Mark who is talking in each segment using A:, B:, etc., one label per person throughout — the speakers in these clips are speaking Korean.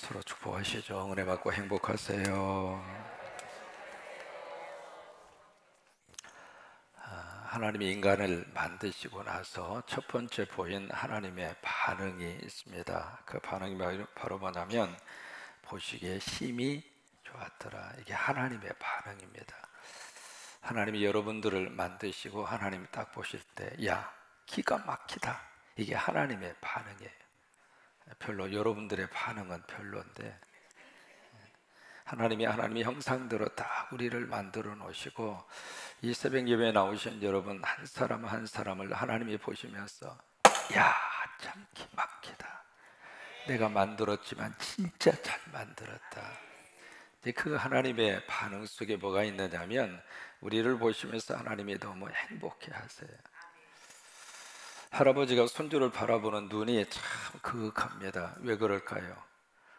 A: 서로 축복하시죠. 은혜 받고 행복하세요. 하나님이 인간을 만드시고 나서 첫 번째 보인 하나님의 반응이 있습니다. 그 반응이 바로 뭐냐면 보시기에 심히 좋았더라. 이게 하나님의 반응입니다. 하나님이 여러분들을 만드시고 하나님이 딱 보실 때, 야, 기가 막히다. 이게 하나님의 반응이에요. 별로 여러분들의 반응은 별로인데, 하나님이 형상대로 딱 우리를 만들어 놓으시고, 이 새벽 예배에 나오신 여러분 한 사람 한 사람을 하나님이 보시면서, 야, 참 기막히다. 내가 만들었지만 진짜 잘 만들었다. 그 하나님의 반응 속에 뭐가 있느냐면, 우리를 보시면서 하나님이 너무 행복해 하세요. 할아버지가 손주를 바라보는 눈이 참 그윽합니다. 왜 그럴까요?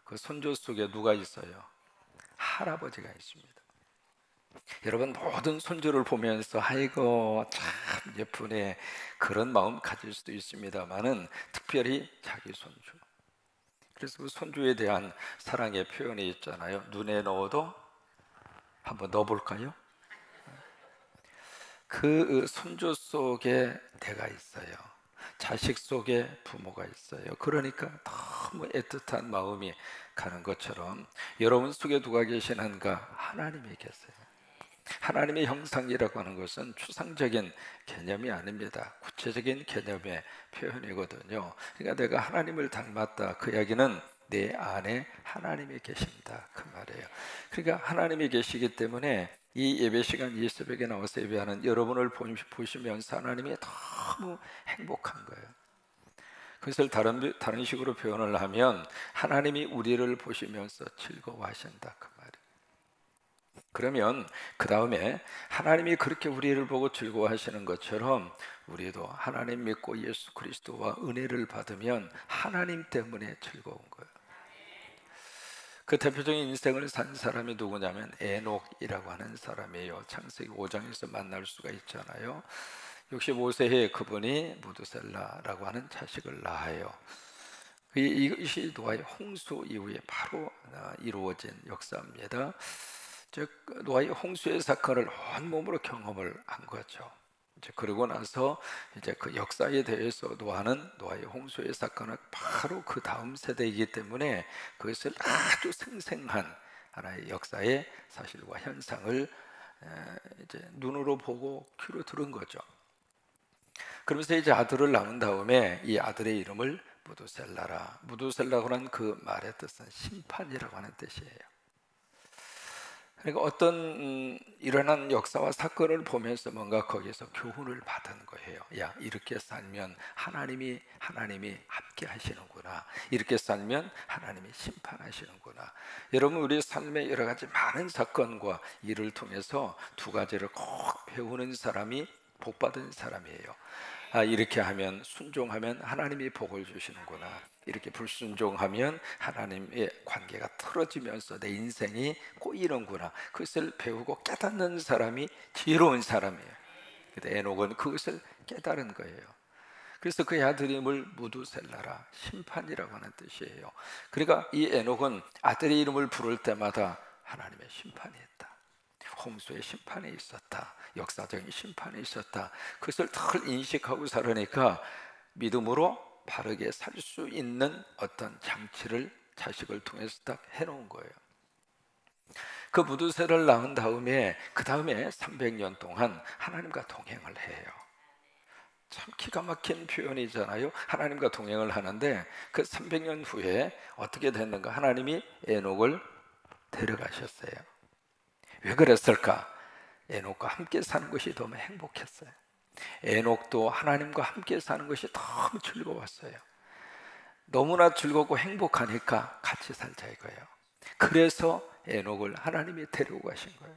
A: 그 손주 속에 누가 있어요? 할아버지가 있습니다. 여러분 모든 손주를 보면서 아이고 참 예쁘네, 그런 마음 가질 수도 있습니다만은 특별히 자기 손주, 그래서 그 손주에 대한 사랑의 표현이 있잖아요. 눈에 넣어도 한번 넣어볼까요? 그 손주 속에 내가 있어요. 자식 속에 부모가 있어요. 그러니까 너무 애틋한 마음이 가는 것처럼 여러분 속에 누가 계시는가? 하나님이 계세요. 하나님의 형상이라고 하는 것은 추상적인 개념이 아닙니다. 구체적인 개념의 표현이거든요. 그러니까 내가 하나님을 닮았다, 그 이야기는 내 안에 하나님이 계신다, 그 말이에요. 그러니까 하나님이 계시기 때문에 이 예배 시간, 이 새벽에 나와서 예배하는 여러분을 보시면서 하나님이 너무 행복한 거예요. 그것을 다른 식으로 표현을 하면 하나님이 우리를 보시면서 즐거워하신다, 그 말이에요. 그러면 그 다음에 하나님이 그렇게 우리를 보고 즐거워하시는 것처럼 우리도 하나님 믿고 예수 그리스도와 은혜를 받으면 하나님 때문에 즐거운 거예요. 그 대표적인 인생을 산 사람이 누구냐면 에녹이라고 하는 사람이에요. 창세기 5장에서 만날 수가 있잖아요. 65세에 그분이 무드셀라라고 하는 자식을 낳아요. 이것이 노아의 홍수 이후에 바로 이루어진 역사입니다. 즉 노아의 홍수의 사건을 온몸으로 경험을 한 거죠. 이제 그러고 나서 이제 그 역사에 대해서 노아의 홍수의 사건은 바로 그 다음 세대이기 때문에 그것을 아주 생생한 하나의 역사의 사실과 현상을 이제 눈으로 보고 귀로 들은 거죠. 그러면서 이제 아들을 낳은 다음에 이 아들의 이름을 무드셀라라. 무드셀라라는 그 말의 뜻은 심판이라고 하는 뜻이에요. 그러니까 어떤 일어난 역사와 사건을 보면서 뭔가 거기서 교훈을 받은 거예요. 야, 이렇게 살면 하나님이 함께 하시는구나. 이렇게 살면 하나님이 심판하시는구나. 여러분 우리 삶의 여러 가지 많은 사건과 일을 통해서 두 가지를 꼭 배우는 사람이 복받은 사람이에요. 아, 이렇게 하면 순종하면 하나님이 복을 주시는구나. 이렇게 불순종하면 하나님의 관계가 틀어지면서 내 인생이 꼬이는구나. 그것을 배우고 깨닫는 사람이 지혜로운 사람이에요. 근데 에녹은 그것을 깨달은 거예요. 그래서 그의 아들 이름을 무두셀라라, 심판이라고 하는 뜻이에요. 그러니까 이 에녹은 아들의 이름을 부를 때마다 하나님의 심판이 있다, 홍수의 심판이 있었다, 역사적인 심판이 있었다, 그것을 늘 인식하고 살으니까 믿음으로 바르게 살 수 있는 어떤 장치를 자식을 통해서 딱 해놓은 거예요. 그 무드셀을 낳은 다음에 그 다음에 300년 동안 하나님과 동행을 해요. 참 기가 막힌 표현이잖아요. 하나님과 동행을 하는데 그 300년 후에 어떻게 됐는가? 하나님이 에녹을 데려가셨어요. 왜 그랬을까? 에녹과 함께 사는 것이 너무 행복했어요. 에녹도 하나님과 함께 사는 것이 너무 즐거웠어요. 너무나 즐겁고 행복하니까 같이 살자 이거예요. 그래서 에녹을 하나님이 데리고 가신 거예요.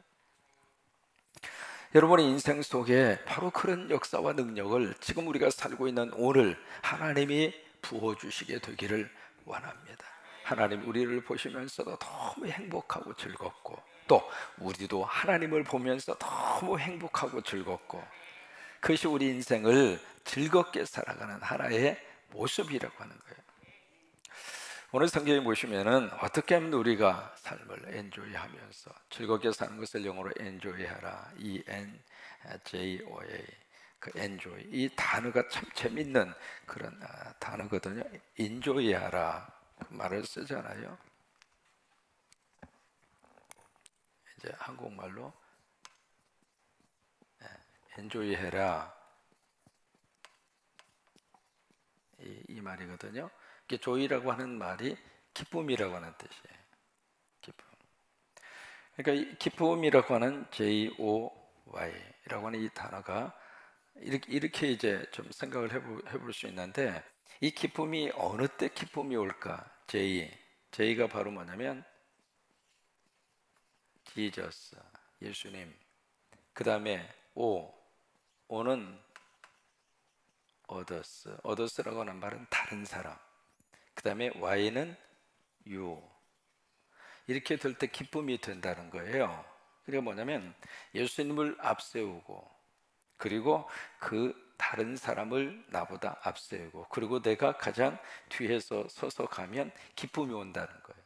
A: 여러분의 인생 속에 바로 그런 역사와 능력을 지금 우리가 살고 있는 오늘 하나님이 부어주시게 되기를 원합니다. 하나님 우리를 보시면서도 너무 행복하고 즐겁고, 또 우리도 하나님을 보면서 너무 행복하고 즐겁고, 그것이 우리 인생을 즐겁게 살아가는 하나의 모습이라고 하는 거예요. 오늘 성경에 보시면은 어떻게 하면 우리가 삶을 엔조이하면서 즐겁게 사는 것을 영어로 엔조이하라, ENJOY, 그 엔조이, 이 단어가 참 재밌는 그런 단어거든요. 엔조이하라 그 말을 쓰잖아요. 이제 한국말로 엔조이해라, 이 말이거든요. 이게 조이라고 하는 말이 기쁨이라고 하는 뜻이에요. 기쁨. 그러니까 이 기쁨이라고 하는 JOY라고 하는 이 단어가 이렇게 이제 좀 생각을 해볼 수 있는데, 이 기쁨이 어느 때 기쁨이 올까? J가 바로 뭐냐면 Jesus, 예수님. 그 다음에 O는 others라고 하는 말은 다른 사람. 그 다음에 Y는 you. 이렇게 될 때 기쁨이 된다는 거예요. 그게 뭐냐면 예수님을 앞세우고, 그리고 그 다른 사람을 나보다 앞세우고, 그리고 내가 가장 뒤에서 서서 가면 기쁨이 온다는 거예요.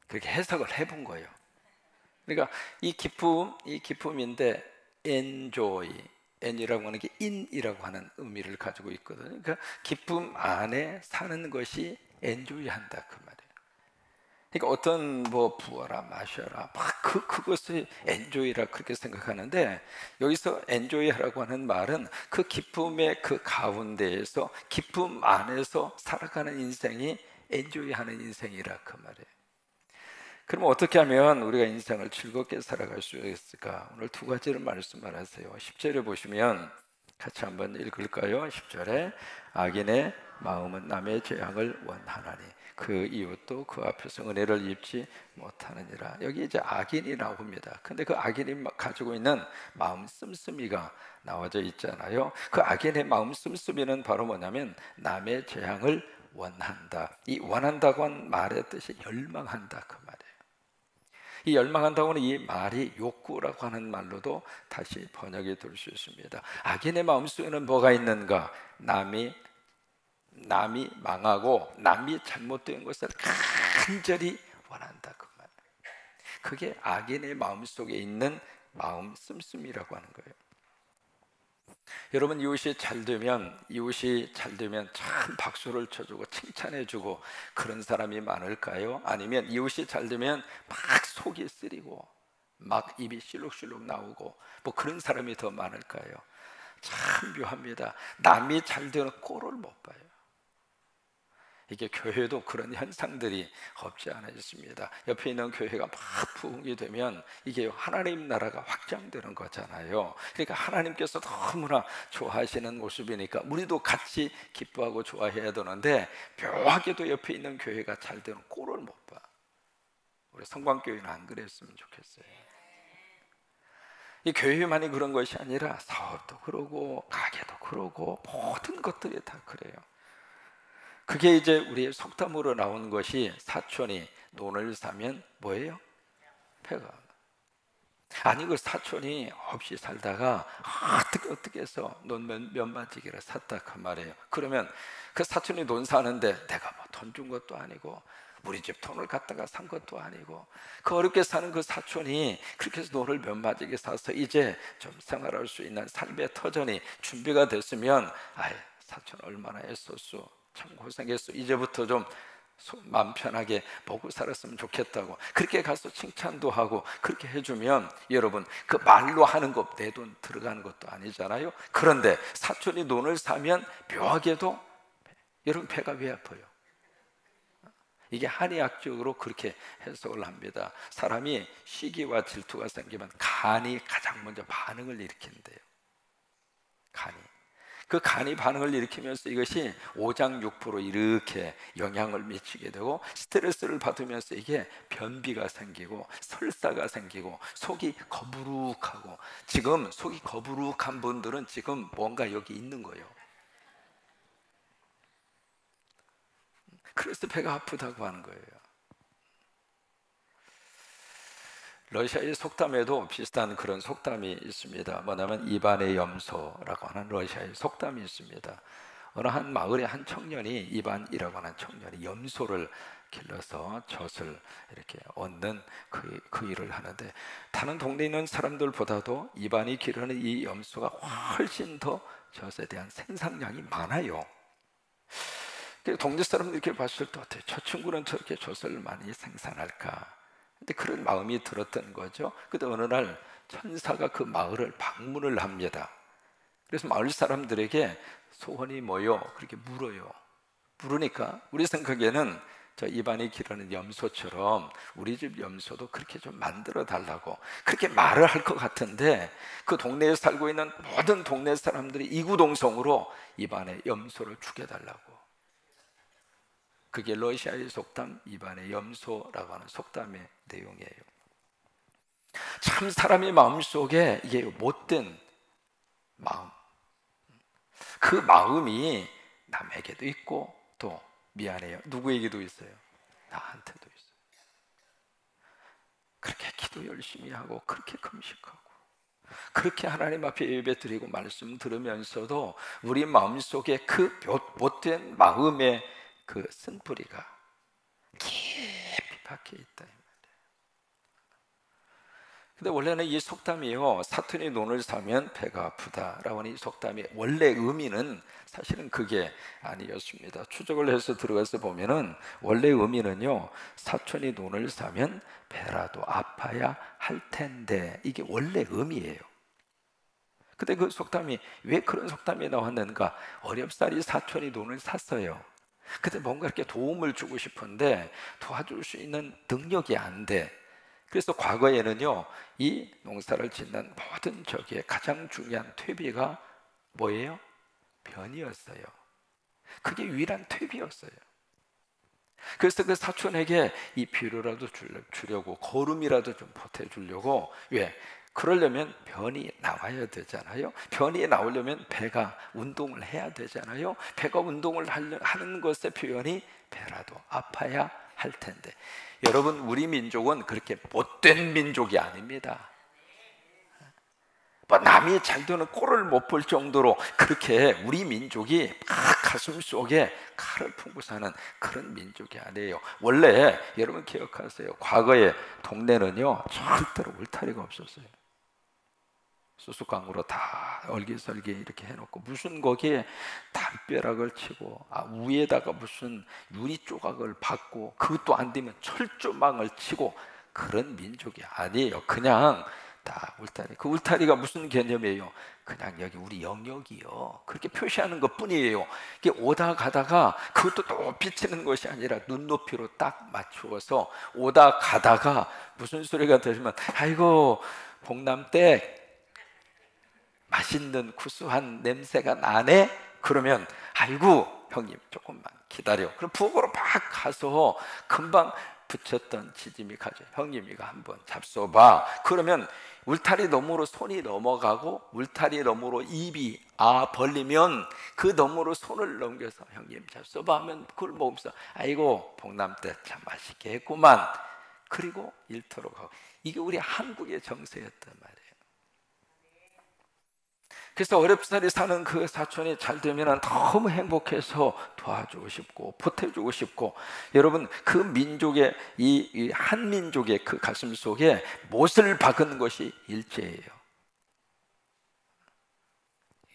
A: 그렇게 해석을 해본 거예요. 그러니까 이 기쁨인데 enjoy, en이라고 하는 게 in이라고 하는 의미를 가지고 있거든요. 그러니까 기쁨 안에 사는 것이 enjoy한다 그 말이에요. 그러니까 어떤 뭐 부어라 마셔라 막 그것을 엔조이라 그렇게 생각하는데, 여기서 엔조이라고 하는 말은 그 기쁨의 그 가운데에서 기쁨 안에서 살아가는 인생이 엔조이하는 인생이라 그 말이에요. 그럼 어떻게 하면 우리가 인생을 즐겁게 살아갈 수 있을까? 오늘 두 가지를 말씀하세요. 10절에 보시면 같이 한번 읽을까요? 10절에 악인의 마음은 남의 재앙을 원하나니 그 이웃도 그 앞에서 은혜를 입지 못하느니라. 여기 이제 악인이 나옵니다. 근데 그 악인이 가지고 있는 마음 씀씀이가 나와져 있잖아요. 그 악인의 마음 씀씀이는 바로 뭐냐면 남의 재앙을 원한다. 이 원한다고 한 말의 뜻이 열망한다 그 말이에요. 이 열망한다고 하는 이 말이 욕구라고 하는 말로도 다시 번역이 될 수 있습니다. 악인의 마음속에는 뭐가 있는가? 남이 망하고 남이 잘못된 것을 간절히 원한다 그 말. 그게 악인의 마음속에 있는 마음 씀씀이라고 하는 거예요. 여러분, 이웃이 잘 되면 참 박수를 쳐주고 칭찬해주고 그런 사람이 많을까요? 아니면 이웃이 잘 되면 막 속이 쓰리고 막 입이 실룩실룩 나오고 뭐 그런 사람이 더 많을까요? 참 묘합니다. 남이 잘 되는 꼴을 못 봐요. 이게 교회도 그런 현상들이 없지 않아 있습니다. 옆에 있는 교회가 막 부흥이 되면 이게 하나님 나라가 확장되는 거잖아요. 그러니까 하나님께서 너무나 좋아하시는 모습이니까 우리도 같이 기뻐하고 좋아해야 되는데, 묘하게도 옆에 있는 교회가 잘 되는 꼴을 못 봐. 우리 성광교회는 안 그랬으면 좋겠어요. 이 교회만이 그런 것이 아니라 사업도 그러고 가게도 그러고 모든 것들이 다 그래요. 그게 이제 우리의 속담으로 나온 것이 사촌이 논을 사면 뭐예요? 배가. 아니 그 사촌이 없이 살다가 어떻게 해서 논 면바지기를 샀다 그 말이에요. 그러면 그 사촌이 논 사는데 내가 뭐 돈 준 것도 아니고 우리 집 돈을 갖다가 산 것도 아니고 그 어렵게 사는 그 사촌이 그렇게 해서 논을 면바지기 사서 이제 좀 생활할 수 있는 삶의 터전이 준비가 됐으면 아이 사촌 얼마나 애썼어, 참 고생했어, 이제부터 좀 마음 편하게 먹고 살았으면 좋겠다고 그렇게 가서 칭찬도 하고 그렇게 해주면, 여러분 그 말로 하는 것 내 돈 들어가는 것도 아니잖아요. 그런데 사촌이 논을 사면 묘하게도 여러분 배가 왜 아파요? 이게 한의학적으로 그렇게 해석을 합니다. 사람이 시기와 질투가 생기면 간이 가장 먼저 반응을 일으킨대요. 그 간이 반응을 일으키면서 이것이 오장육부로 이렇게 영향을 미치게 되고 스트레스를 받으면서 이게 변비가 생기고 설사가 생기고 속이 거부룩하고, 지금 속이 거부룩한 분들은 지금 뭔가 여기 있는 거예요. 그래서 배가 아프다고 하는 거예요. 러시아의 속담에도 비슷한 그런 속담이 있습니다. 뭐냐면 입안의 염소라고 하는 러시아의 속담이 있습니다. 어느 한 마을의 한 청년이, 이반이라고 하는 청년이 염소를 길러서 젖을 이렇게 얻는 그 일을 하는데, 다른 동네에 있는 사람들보다도 이반이 기르는 이 염소가 훨씬 더 젖에 대한 생산량이 많아요. 동네 사람들이 이렇게 봤을 때 어때요? 저 친구는 저렇게 젖을 많이 생산할까? 근데 그런 마음이 들었던 거죠. 근데 어느 날 천사가 그 마을을 방문을 합니다. 그래서 마을 사람들에게 소원이 뭐요? 그렇게 물어요. 물으니까 우리 생각에는 저 입안이 기르는 염소처럼 우리 집 염소도 그렇게 좀 만들어 달라고 그렇게 말을 할 것 같은데, 그 동네에 살고 있는 모든 동네 사람들이 이구동성으로 입안에 염소를 죽여달라고. 그게 러시아의 속담 입안의 염소라고 하는 속담의 내용이에요. 참 사람의 마음속에 이게 못된 마음, 그 마음이 남에게도 있고 또 미안해요, 누구에게도 있어요? 나한테도 있어요. 그렇게 기도 열심히 하고 그렇게 금식하고 그렇게 하나님 앞에 예배드리고 말씀 들으면서도 우리 마음속에 그 못된 마음의 그 쓴뿌리가 깊이 박혀 있다. 근데 원래는 이 속담이요, 사돈이 논을 사면 배가 아프다라고 하는 이 속담의 원래 의미는 사실은 그게 아니었습니다. 추적을 해서 들어가서 보면은 원래 의미는요, 사촌이 논을 사면 배라도 아파야 할 텐데, 이게 원래 의미예요. 근데 그 속담이 왜 그런 속담이 나왔는가? 어렵사리 사촌이 논을 샀어요. 근데 뭔가 이렇게 도움을 주고 싶은데 도와줄 수 있는 능력이 안 돼. 그래서 과거에는요, 이 농사를 짓는 모든 저기에 가장 중요한 퇴비가 뭐예요? 변이었어요. 그게 유일한 퇴비였어요. 그래서 그 사촌에게 이 비료라도 주려고, 거름이라도 좀 보태주려고. 왜? 그러려면 변이 나와야 되잖아요. 변이 나오려면 배가 운동을 해야 되잖아요. 배가 운동을 하는 것의 표현이 배라도 아파야 할 텐데, 여러분, 우리 민족은 그렇게 못된 민족이 아닙니다. 뭐 남이 잘 되는 꼴을 못 볼 정도로 그렇게 우리 민족이 막 가슴 속에 칼을 품고 사는 그런 민족이 아니에요. 원래 여러분 기억하세요. 과거에 동네는요 절대로 울타리가 없었어요. 수수깡으로 다 얼기설기 이렇게 해놓고, 무슨 거기에 담벼락을 치고 위에다가 무슨 유리 조각을 박고, 그것도 안 되면 철조망을 치고, 그런 민족이 아니에요. 그냥 다 울타리. 그 울타리가 무슨 개념이에요? 그냥 여기 우리 영역이요, 그렇게 표시하는 것 뿐이에요. 이게 오다 가다가 그것도 또 비치는 것이 아니라 눈높이로 딱 맞추어서 오다 가다가 무슨 소리가 들으면, 아이고 복남댁 맛있는 구수한 냄새가 나네? 그러면 아이고 형님 조금만 기다려. 그럼 부엌으로 막 가서 금방 붙였던 지짐이 가져, 형님 이거 한번 잡숴봐. 그러면 울타리 너머로 손이 넘어가고, 울타리 너머로 입이 벌리면 그 너머로 손을 넘겨서 형님 잡숴봐 하면 그걸 먹으면서 아이고 복남댁 참 맛있게 했구만. 그리고 일터로 가고. 이게 우리 한국의 정서였단 말이에요. 그래서 어렵사리 사는 그 사촌이 잘 되면 너무 행복해서 도와주고 싶고 보태주고 싶고, 여러분 그 민족의 이 한민족의 그 가슴 속에 못을 박은 것이 일제예요.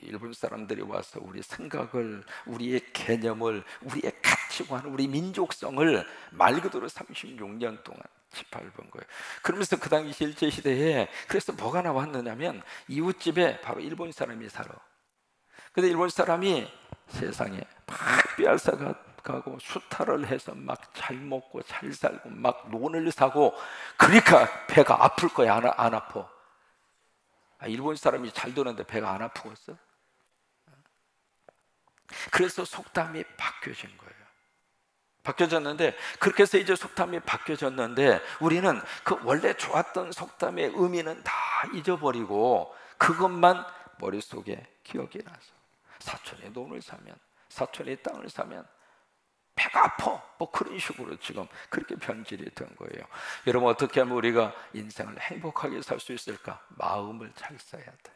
A: 일본 사람들이 와서 우리 생각을, 우리의 개념을, 우리의 가치관, 우리 민족성을 말 그대로 36년 동안 짓밟은 거예요. 그러면서 그 당시 일제시대에 그래서 뭐가 나왔느냐면, 이웃집에 바로 일본 사람이 살아. 근데 일본 사람이 세상에 막 빼앗아 가고 수탈을 해서 막 잘 먹고 잘 살고 막 논을 사고, 그러니까 배가 아플 거야. 안 아파? 일본 사람이 잘 되는데 배가 안 아프겠어? 그래서 속담이 바뀌어진 거예요. 바뀌어졌는데, 그렇게 해서 이제 속담이 바뀌어졌는데, 우리는 그 원래 좋았던 속담의 의미는 다 잊어버리고 그것만 머릿속에 기억이 나서, 사촌이 논을 사면, 사촌이 땅을 사면 배가 아파, 뭐 그런 식으로 지금 그렇게 변질이 된 거예요. 여러분, 어떻게 하면 우리가 인생을 행복하게 살 수 있을까? 마음을 잘 써야 돼.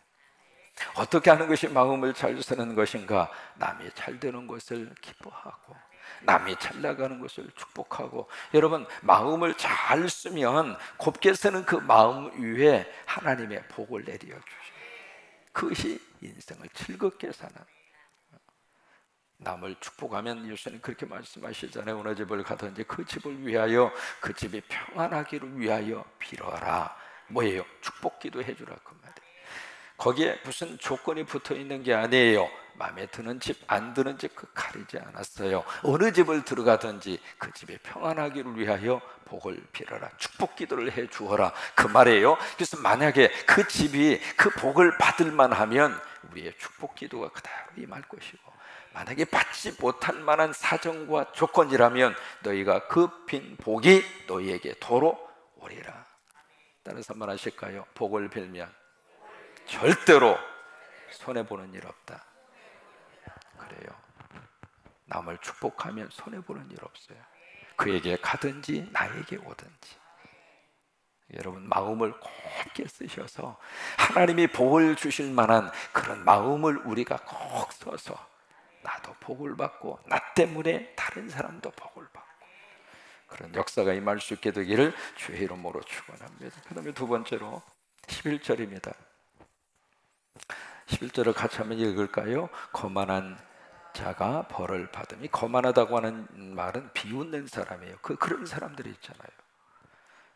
A: 어떻게 하는 것이 마음을 잘 쓰는 것인가? 남이 잘 되는 것을 기뻐하고 남이 잘 나가는 것을 축복하고. 여러분, 마음을 잘 쓰면 곱게 쓰는 그 마음 위에 하나님의 복을 내려 주셔요. 그것이 인생을 즐겁게 사는. 남을 축복하면 예수님 그렇게 말씀하시잖아요. 어느 집을 가든지 그 집을 위하여, 그 집이 평안하기를 위하여 빌어라. 뭐예요? 축복 기도해 주라 그 말이에요. 거기에 무슨 조건이 붙어 있는 게 아니에요. 마음에 드는 집, 안 드는 집 그 가리지 않았어요. 어느 집을 들어가든지 그 집이 평안하기를 위하여 복을 빌어라, 축복 기도를 해 주어라 그 말이에요. 그래서 만약에 그 집이 그 복을 받을 만하면 우리의 축복 기도가 그대로 임할 것이고, 만약에 받지 못할 만한 사정과 조건이라면 너희가 그 빈 복이 너희에게 도로 오리라. 따라서 말하실까요? 복을 빌면 절대로 손해보는 일 없다. 그래요. 남을 축복하면 손해보는 일 없어요. 그에게 가든지 나에게 오든지. 여러분, 마음을 곱게 쓰셔서 하나님이 복을 주실 만한 그런 마음을 우리가 꼭 써서 나도 복을 받고 나 때문에 다른 사람도 복을 받고 그런 역사가 임할 수 있게 되기를 주의 이름으로 축원합니다. 그 다음에 두 번째로 11절입니다 11절을 같이 한번 읽을까요? 거만한 자가 벌을 받음이. 거만하다고 하는 말은 비웃는 사람이에요. 그런 사람들이 있잖아요.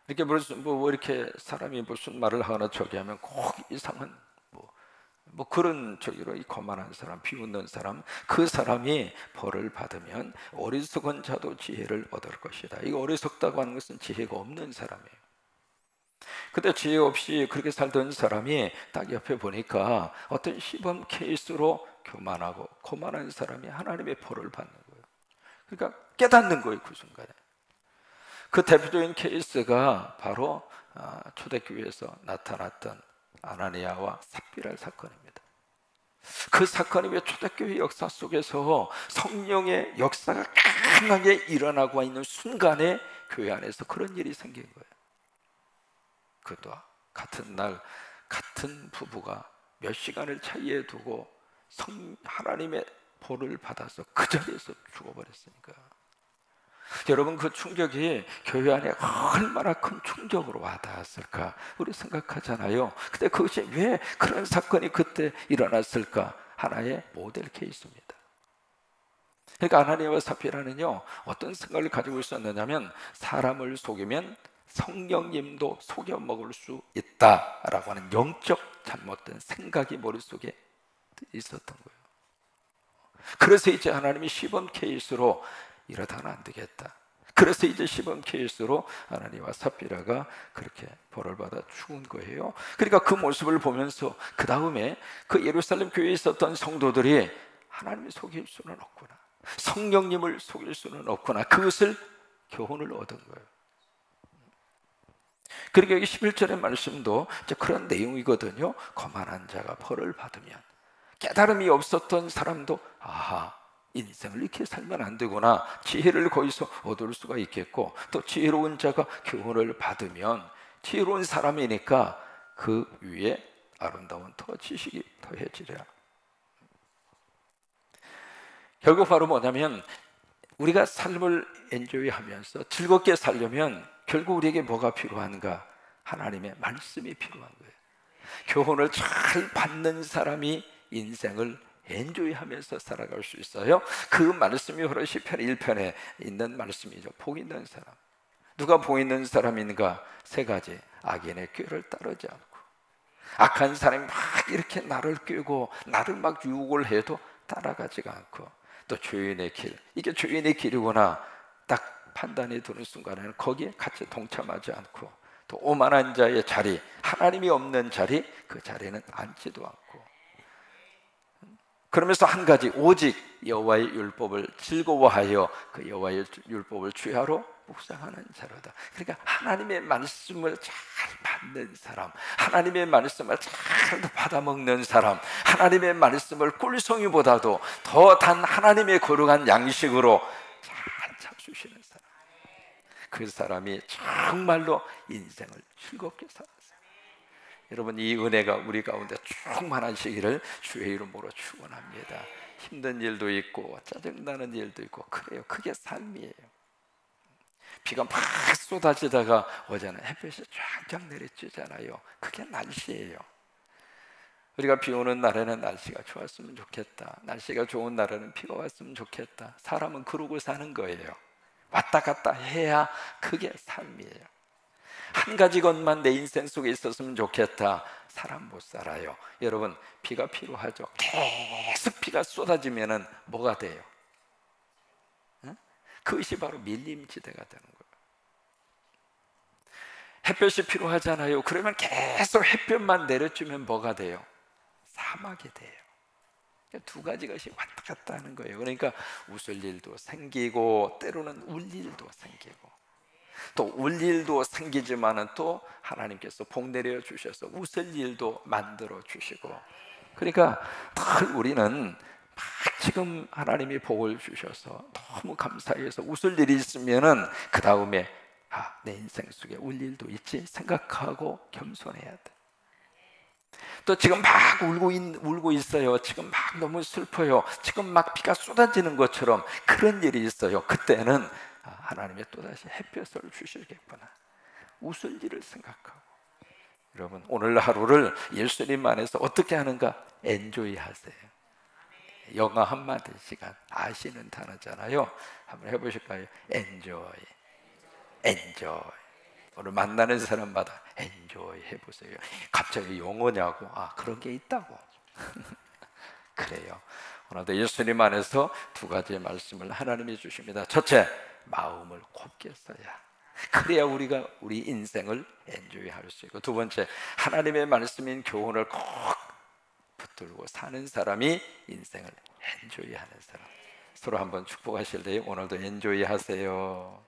A: 이렇게 뭐 이렇게 사람이 무슨 말을 하거나 저기 하면 꼭 이상한 뭐 그런 저기로, 이 거만한 사람, 비웃는 사람, 그 사람이 벌을 받으면 어리석은 자도 지혜를 얻을 것이다. 이거 어리석다고 하는 것은 지혜가 없는 사람이에요. 근데 지혜 없이 그렇게 살던 사람이 딱 옆에 보니까 어떤 시범 케이스로 교만하고 거만한 사람이 하나님의 벌을 받는 거예요. 그러니까 깨닫는 거예요. 그 순간에. 그 대표적인 케이스가 바로 초대교회에서 나타났던 아나니아와 삽비라 사건입니다. 그 사건이 왜 초대교회 역사 속에서 성령의 역사가 강하게 일어나고 있는 순간에 교회 안에서 그런 일이 생긴 거예요. 그도 같은 날 같은 부부가 몇 시간을 차이에 두고 하나님의 벌을 받아서 그 자리에서 죽어버렸으니까. 여러분, 그 충격이 교회 안에 얼마나 큰 충격으로 와닿았을까 우리 생각하잖아요. 근데 그것이 왜 그런 사건이 그때 일어났을까? 하나의 모델 케이스입니다. 그러니까 아나니아와 삽비라는요 어떤 생각을 가지고 있었느냐면, 사람을 속이면 성령님도 속여 먹을 수 있다라고 하는 영적 잘못된 생각이 머릿속에 있었던 거예요. 그래서 이제 하나님이 시범 케이스로 이러다는 안 되겠다. 그래서 이제 시범 케이스로 아나니아와 삽비라가 그렇게 벌을 받아 죽은 거예요. 그러니까 그 모습을 보면서 그 다음에 그 예루살렘 교회에 있었던 성도들이 하나님을 속일 수는 없구나, 성령님을 속일 수는 없구나, 그것을 교훈을 얻은 거예요. 그러니까 여기 11절의 말씀도 이제 그런 내용이거든요. 거만한 자가 벌을 받으면, 깨달음이 없었던 사람도 아하, 인생을 이렇게 살면 안 되구나, 지혜를 거기서 얻을 수가 있겠고, 또 지혜로운 자가 교훈을 받으면 지혜로운 사람이니까 그 위에 아름다운 더 지식이 더해지랴. 결국 바로 뭐냐면, 우리가 삶을 엔조이하면서 즐겁게 살려면 결국 우리에게 뭐가 필요한가? 하나님의 말씀이 필요한 거예요. 교훈을 잘 받는 사람이 인생을 엔조이하면서 살아갈 수 있어요. 그 말씀이 바로 시편 1편에 있는 말씀이죠. 복 있는 사람. 누가 복 있는 사람인가? 세 가지. 악인의 꾀를 따르지 않고, 악한 사람이 막 이렇게 나를 꾀고 나를 막 유혹을 해도 따라가지가 않고, 또 죄인의 길, 이게 죄인의 길이구나 딱 판단이 드는 순간에는 거기에 같이 동참하지 않고, 또 오만한 자의 자리, 하나님이 없는 자리, 그 자리는 앉지도 않고, 그러면서 한 가지, 오직 여호와의 율법을 즐거워하여 그 여호와의 율법을 주야로 묵상하는 자로다. 그러니까 하나님의 말씀을 잘 받는 사람, 하나님의 말씀을 잘 받아먹는 사람, 하나님의 말씀을 꿀송이보다도 더 단 하나님의 거룩한 양식으로 잘 잡수시는 사람, 그 사람이 정말로 인생을 즐겁게 살았어요. 여러분, 이 은혜가 우리 가운데 충만하시기를 주의 이름으로 축원합니다. 힘든 일도 있고 짜증나는 일도 있고 그래요. 그게 삶이에요. 비가 막 쏟아지다가 어제는 햇볕이 쫙쫙 내리쬐잖아요. 그게 날씨예요. 우리가 비 오는 날에는 날씨가 좋았으면 좋겠다, 날씨가 좋은 날에는 비가 왔으면 좋겠다. 사람은 그러고 사는 거예요. 왔다 갔다 해야 그게 삶이에요. 한 가지 것만 내 인생 속에 있었으면 좋겠다, 사람 못 살아요. 여러분, 비가 필요하죠. 계속 비가 쏟아지면은 뭐가 돼요? 응? 그것이 바로 밀림지대가 되는 거예요. 햇볕이 필요하잖아요. 그러면 계속 햇볕만 내려주면 뭐가 돼요? 사막이 돼요. 두 가지 것이 왔다 갔다 하는 거예요. 그러니까 웃을 일도 생기고 때로는 울 일도 생기고, 또 울 일도 생기지만은 또 하나님께서 복 내려 주셔서 웃을 일도 만들어 주시고, 그러니까 늘 우리는 막 지금 하나님이 복을 주셔서 너무 감사해서 웃을 일이 있으면은 그 다음에 내 인생 속에 울 일도 있지 생각하고 겸손해야 돼. 또 지금 막 울고 있어요. 지금 막 너무 슬퍼요. 지금 막 비가 쏟아지는 것처럼 그런 일이 있어요. 그때는 하나님의 또다시 햇볕을 주시겠구나, 웃을 일을 생각하고. 여러분, 오늘 하루를 예수님 안에서 어떻게 하는가? 엔조이 하세요. 영어 한마디 시간 아시는 단어잖아요. 한번 해보실까요? 엔조이, 엔조이. 오늘 만나는 사람마다 엔조이 해보세요. 갑자기 영어냐고? 그런 게 있다고. 그래요. 오늘도 예수님 안에서 두 가지의 말씀을 하나님이 주십니다. 첫째, 마음을 곱게 써야, 그래야 우리가 우리 인생을 엔조이 할 수 있고, 두 번째, 하나님의 말씀인 교훈을 꼭 붙들고 사는 사람이 인생을 엔조이 하는 사람. 서로 한번 축복하실 때요. 오늘도 엔조이 하세요.